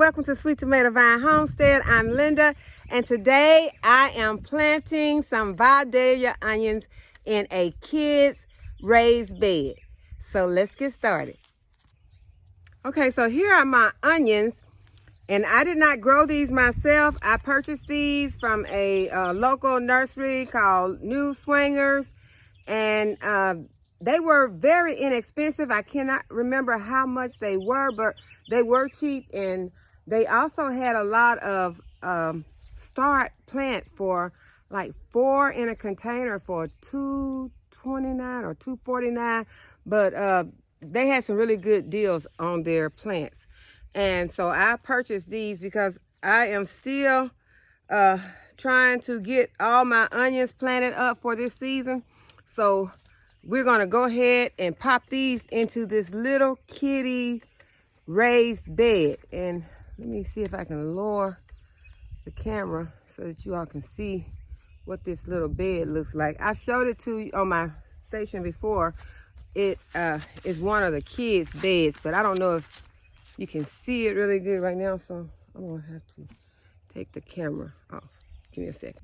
welcome to Sweet Tomato Vine Homestead. I'm Linda, and today I am planting some Vidalia onions in a kid's raised bed. So let's get started. Okay, so here are my onions, and I did not grow these myself. I purchased these from a local nursery called New Swingers, and they were very inexpensive. I cannot remember how much they were, but they were cheap, and they also had a lot of start plants for like 4 in a container for $2.29 or $2.49. But they had some really good deals on their plants, and so I purchased these because I am still trying to get all my onions planted up for this season. So we're gonna go ahead and pop these into this little kitty raised bed. And let me see if I can lower the camera so that you all can see what this little bed looks like. I showed it to you on my station before. It is one of the kids' beds, but I don't know if you can see it really good right now, so I'm gonna have to take the camera off. Give me a second.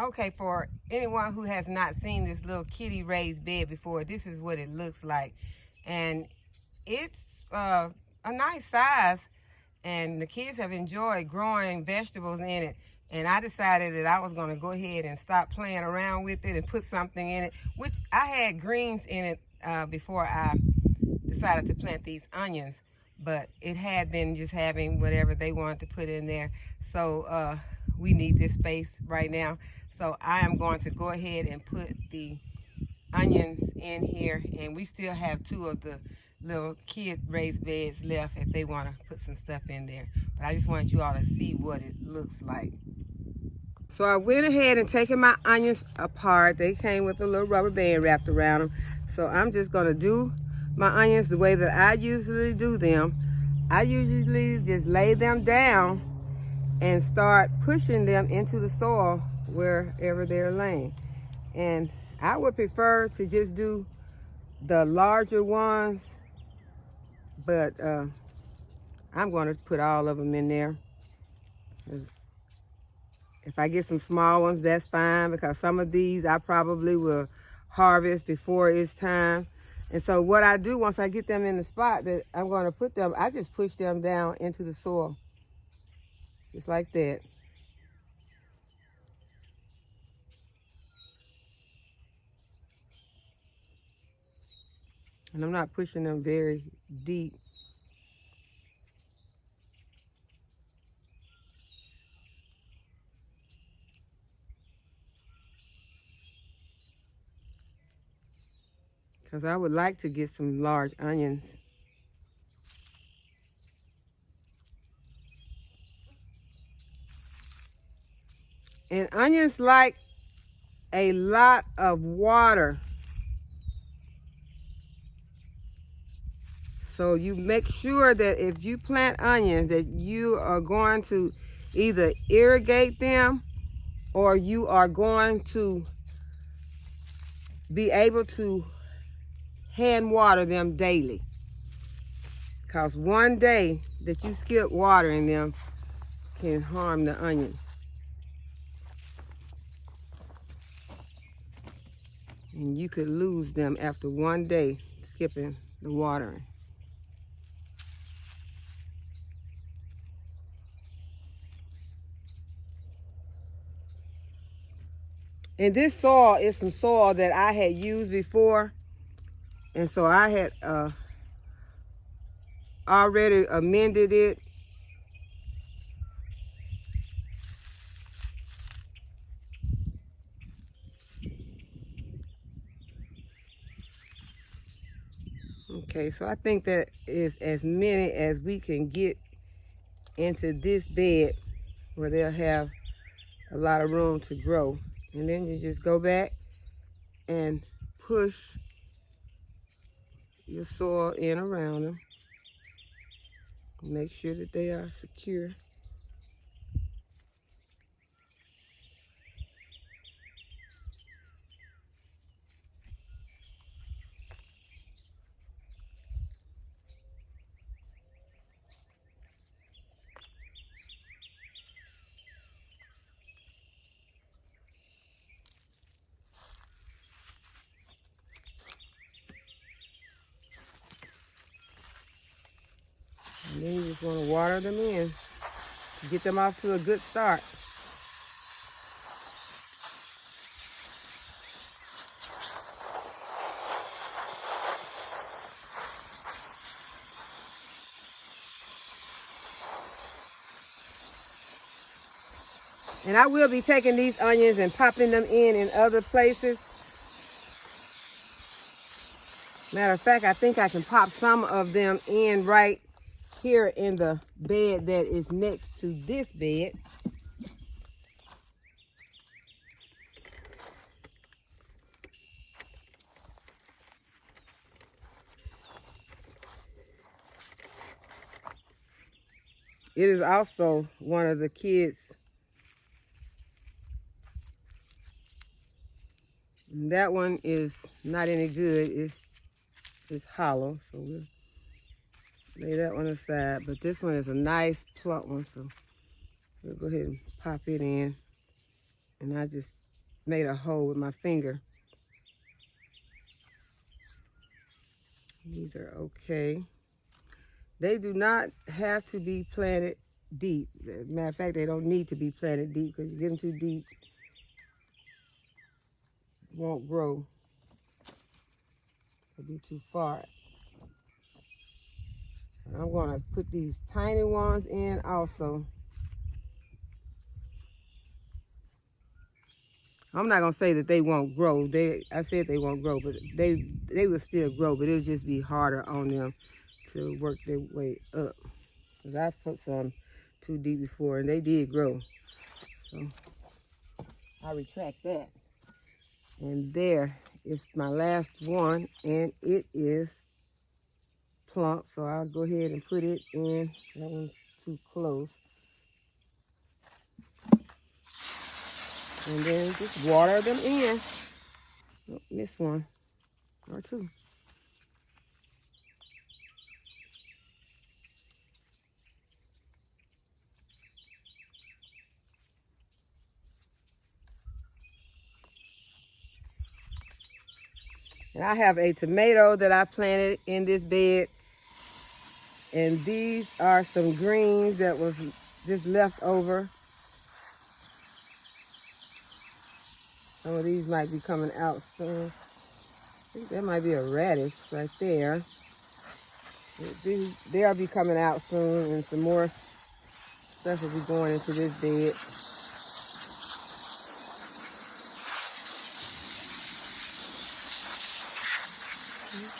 Okay, for anyone who has not seen this little kitty raised bed before, this is what it looks like. And it's a nice size, and the kids have enjoyed growing vegetables in it. And I decided that I was going to go ahead and stop playing around with it and put something in it, which I had greens in it before I decided to plant these onions. But it had been just having whatever they wanted to put in there. So we need this space right now. So I am going to go ahead and put the onions in here, and we still have 2 of the little kid raised beds left if they want to put some stuff in there. But I just want you all to see what it looks like. So I went ahead and taken my onions apart. They came with a little rubber band wrapped around them. So I'm just going to do my onions the way that I usually do them. I usually just lay them down and start pushing them into the soil wherever they're laying. And I would prefer to just do the larger ones, but I'm going to put all of them in there. If I get some small ones, that's fine, because some of these I probably will harvest before it's time. And so what I do once I get them in the spot that I'm going to put them, I just push them down into the soil, just like that. And I'm not pushing them very deep. Because I would like to get some large onions. And onions like a lot of water. So you make sure that if you plant onions that you are going to either irrigate them, or you are going to be able to hand water them daily. Because one day that you skip watering them can harm the onion. And you could lose them after one day skipping the watering. And this soil is some soil that I had used before. And so I had already amended it. Okay, so I think that is as many as we can get into this bed where they'll have a lot of room to grow. And then you just go back and push your soil in around them. Make sure that they are secure. then you just want to water them in. Get them off to a good start. And I will be taking these onions and popping them in other places. Matter of fact, I think I can pop some of them in right here in the bed that is next to this bed. It is also one of the kids. That one is not any good. It's hollow, so we'll lay that one aside. But this one is a nice plump one, so we'll go ahead and pop it in. And I just made a hole with my finger. These are okay. They do not have to be planted deep. As a matter of fact, they don't need to be planted deep, because you get them too deep, it won't grow. It'll be too far. And I'm gonna put these tiny ones in also. I'm not gonna say that they won't grow. I said they won't grow, but they will still grow, but it'll just be harder on them to work their way up. Because I put some too deep before and they did grow. So I retract that. And there is my last one, and it is plump. So I'll go ahead and put it in. That one's too close. And then just water them in. Oh, missed one or two. And I have a tomato that I planted in this bed. And these are some greens that was just left over. Some of these might be coming out soon. I think that might be a radish right there. They'll be coming out soon, and some more stuff will be going into this bed.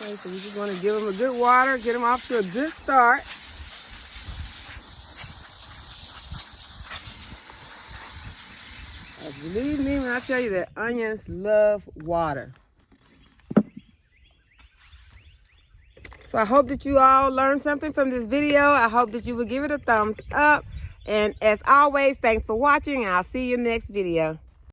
Okay, so we just want to give them a good water, get them off to a good start. Believe me when I tell you that onions love water. So I hope that you all learned something from this video. I hope that you will give it a thumbs up. And as always, thanks for watching. I'll see you in the next video.